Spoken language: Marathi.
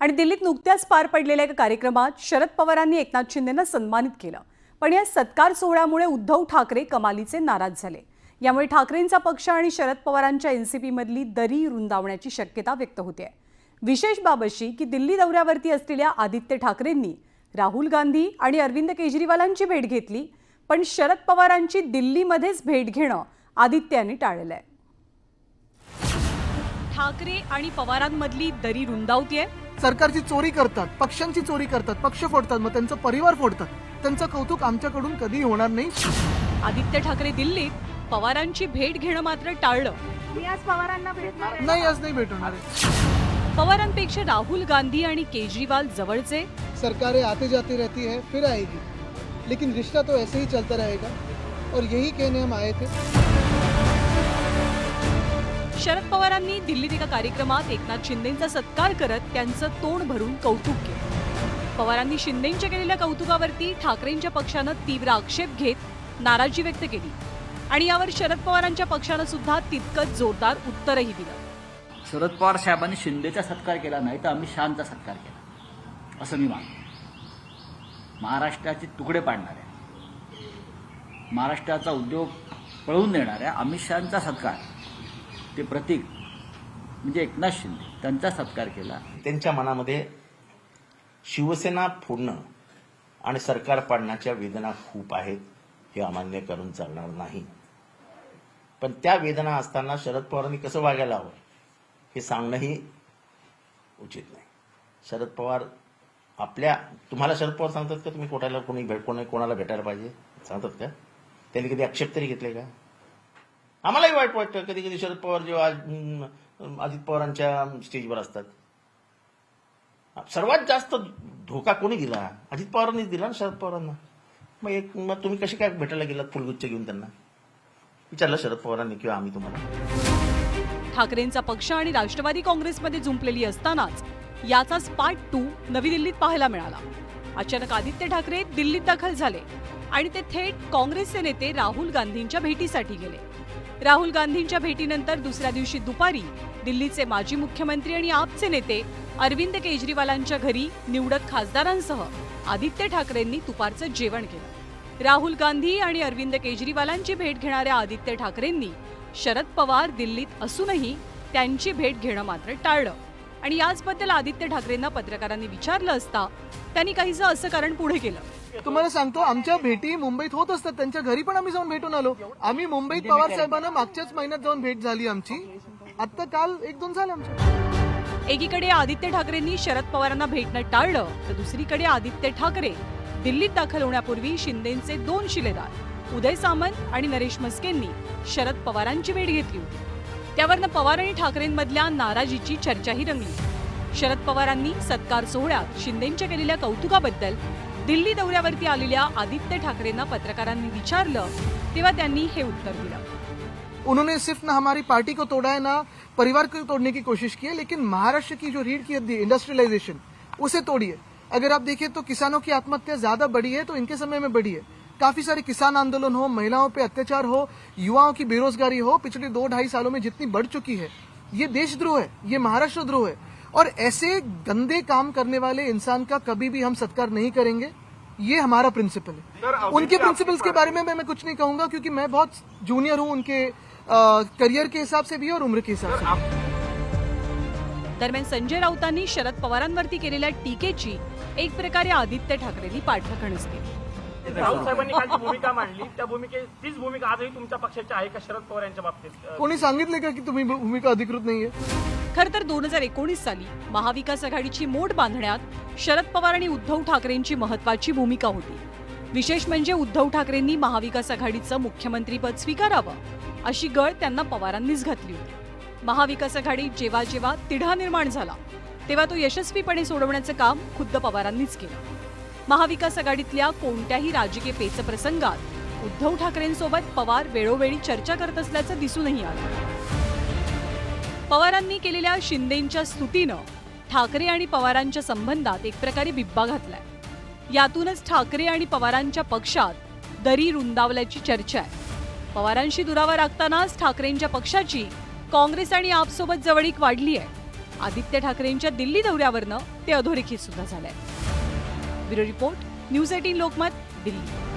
आणि दिल्लीत नुकत्याच पार पडलेल्या एका कार्यक्रमात शरद पवारांनी एकनाथ शिंदेंना सन्मानित केलं। पण या सत्कार सोहळ्यामुळे उद्धव ठाकरे कमालीचे नाराज झाले। यामुळे ठाकरेंचा पक्ष आणि शरद पवारांच्या एनसीपी मधली दरी रुंदावण्याची शक्यता व्यक्त होते। विशेष बाब अशी की दिल्ली दौऱ्यावरती असलेल्या आदित्य ठाकरेंनी राहुल गांधी आणि अरविंद केजरीवालांची भेट घेतली, पण शरद पवारांची दिल्लीमध्येच भेट घेणं आदित्यांनी टाळलंय। ठाकरे आणि पवारांमधली दरी रुंदावतीये। सरकारची चोरी करतात, पक्षांची चोरी करतात, पक्ष फोडतात, मग त्यांचा परिवार फोडतात। त्यांचं कौतुक आमच्याकडून कधी होणार नाही। आदित्य ठाकरे दिल्लीत, पवारांची भेट घेणं मात्र टाळलं। मी आज पवारांना भेटणार नाही, आज नाही भेटणार आहे। पवारांपेक्षा राहुल गांधी आणि केजरीवाल जवळचे। सरकारें आते जाती रहती है, फिर आएगी, लेकिन रिश्ता तो ऐसे ही चलता रहेगा और यही कहने हम आए थे। शरद पवारांनी दिल्लीत एका कार्यक्रमात एकनाथ शिंदेंचा सत्कार करत त्यांचं तोंड भरून कौतुक केलं। पवारांनी शिंदेंच्या केलेल्या कौतुकावरती ठाकरेंच्या पक्षानं तीव्र आक्षेप घेत नाराजी व्यक्त केली आणि यावर शरद पवारांच्या पक्षानं सुद्धा तितकंच जोरदार उत्तरही दिलं। शरद पवार साहेबांनी शिंदेचा सत्कार केला नाही तर अमित शहांचा सत्कार केला असं मी मानतो। महाराष्ट्राचे तुकडे पाडणाऱ्या, महाराष्ट्राचा उद्योग पळवून देणाऱ्या अमित शहांचा सत्कार, ते प्रतीक म्हणजे एकनाथ शिंदे, त्यांचा सत्कार केला। त्यांच्या मनामध्ये शिवसेना फोडणं आणि सरकार पाडण्याच्या वेदना खूप आहेत, हे अमान्य करून चालणार नाही। पण त्या वेदना असताना शरद पवारांनी कसं वागायला हवं हे सांगणंही उचित नाही। शरद पवार तुम्हाला शरद पवार सांगतात का तुम्ही कोणाला भेटायला पाहिजे, सांगतात का? त्यांनी कधी आक्षेप तरी घेतले का? आम्हालाही वाईट वाटतं कधी कधी शरद पवार जेव्हा अजित पवारांच्या स्टेजवर असतात। सर्वात जास्त धोका कोणी दिला? अजित पवारांनीच दिला ना शरद पवारांना। मग तुम्ही कशी काय भेटायला गेलात फुलगुच्छ घेऊन? त्यांना विचारलं शरद पवारांनी किंवा आम्ही तुम्हाला? ठाकरेंचा पक्ष आणि राष्ट्रवादी काँग्रेसमध्ये जुंपलेली असतानाच याचाच पार्ट 2 नवी दिल्लीत पाहायला मिळाला। अचानक आदित्य ठाकरे दिल्लीत दाखल झाले आणि ते थेट काँग्रेसचे नेते राहुल गांधींच्या भेटीसाठी गेले। राहुल गांधींच्या भेटीनंतर दुसऱ्या दिवशी दुपारी दिल्लीचे माजी मुख्यमंत्री आणि आपचे नेते अरविंद केजरीवालांच्या घरी निवडक खासदारांसह आदित्य ठाकरेंनी दुपारचं जेवण केलं। राहुल गांधी आणि अरविंद केजरीवालांची भेट घेणाऱ्या आदित्य ठाकरेंनी शरद पवार दिल्लीत असूनही त्यांची भेट घेणं मात्र टाळलं आणि याचबद्दल आदित्य ठाकरेंना पत्रकारांनी विचारलं असता त्यांनी काहीसं असं कारण पुढे केलं। तुम्हाला सांगतो, आमच्या भेटी मुंबईत होत असतात, त्यांच्या घरी पण आम्ही जाऊन भेटून आलो। आम्ही मुंबईत पवार साहेबांना मागच्याच महिन्यात जाऊन भेट झाली आमची, आता काल 1-2 झाले आमच्या। एकीकडे आदित्य ठाकरेंनी शरद पवारांना भेटणं टाळलं तर दुसरीकडे आदित्य ठाकरे दिल्लीत दाखल होण्यापूर्वी शिंदेंचे 2 शिलेदार उदय सामंत आणि नरेश म्हस्केंनी शरद पवारांची भेट घेतली होती। त्यावरनं पवार आणि ठाकरेंमधल्या नाराजीची चर्चाही रंगली। शरद पवारांनी सत्कार सोहळ्यात शिंदेंच्या केलेल्या कौतुकाबद्दल दिल्ली दौऱ्यावरती आलेल्या आदित्य ठाकरेंना पत्रकारांनी विचारलं तेव्हा त्यांनी हे उत्तर दिलं। उन्होंने सिर्फ ना हमारी पार्टी को तोड़ा है ना परिवार को तोड़ने की कोशिश की है, लेकिन महाराष्ट्र की जो रीढ़ की हड्डी इंडस्ट्रियलाइजेशन उसे तोड़ी है। अगर आप देखिए तो किसानों की आत्महत्या ज्यादा बढ़ी है तो इनके समय में बढ़ी है। काफी सारे किसान आंदोलन हो, महिलाओं पे अत्याचार हो, युवाओं की बेरोजगारी हो, पिछले 2-2.5 सालों में जितनी बढ़ चुकी है, ये देशद्रोह है, ये महाराष्ट्र द्रोह है। और ऐसे गंदे काम करने वाले इंसान का कभी भी हम सत्कार नहीं करेंगे, ये हमारा प्रिंसिपल है। उनके प्रिंसिपल्स के बारे में मैं कुछ नहीं कहूंगा क्योंकि मैं बहुत जूनियर हूं उनके करियर के हिसाब से भी और उम्र के हिसाब से। दरम्यान संजय राऊतांनी शरद पवारांवरती केलेल्या टीकेची एक प्रकारे आदित्य ठाकरेंनी पाठराखणच केली। राहुल साहेबांनी काल जी भूमिका मांडली त्या तीच भूमिका आजही तुमच्या पक्षाची आहे का शरद पवार यांच्या बाबतीत? कोणी सांगितले का की तुम्ही भूमिका अधिकृत नाहीये? खरं तर 2019 साली महाविकास आघाडीची मोड बांधण्यात शरद पवार आणि उद्धव ठाकरेंची महत्वाची भूमिका होती। विशेष म्हणजे उद्धव ठाकरेंनी महाविकास आघाडीचं मुख्यमंत्रीपद स्वीकारावं अशी गळ त्यांना पवारांनीच घातली होती। महाविकास आघाडीत जेव्हा जेव्हा तिढा निर्माण झाला तेव्हा तो यशस्वीपणे सोडवण्याचं काम खुद्द पवारांनीच केलं। महाविकास आघाडीतल्या कोणत्याही राजकीय पेचप्रसंगात उद्धव ठाकरेंसोबत पवार वेळोवेळी चर्चा करत असल्याचं दिसूनही आलं। पवारांनी केलेल्या शिंदेंच्या स्तुतीनं ठाकरे आणि पवारांच्या संबंधात एक प्रकारे बिब्बा घातलाय। यातूनच ठाकरे आणि पवारांच्या पक्षात दरी रुंदावल्याची चर्चा आहे। पवारांशी दुरावा राखतानाच ठाकरेंच्या पक्षाची काँग्रेस आणि आपसोबत जवळीक वाढली आहे। आदित्य ठाकरेंच्या दिल्ली दौऱ्यावरनं ते अधोरेखित सुद्धा झालंय. Bureau report, news 18 Lokmat, Delhi.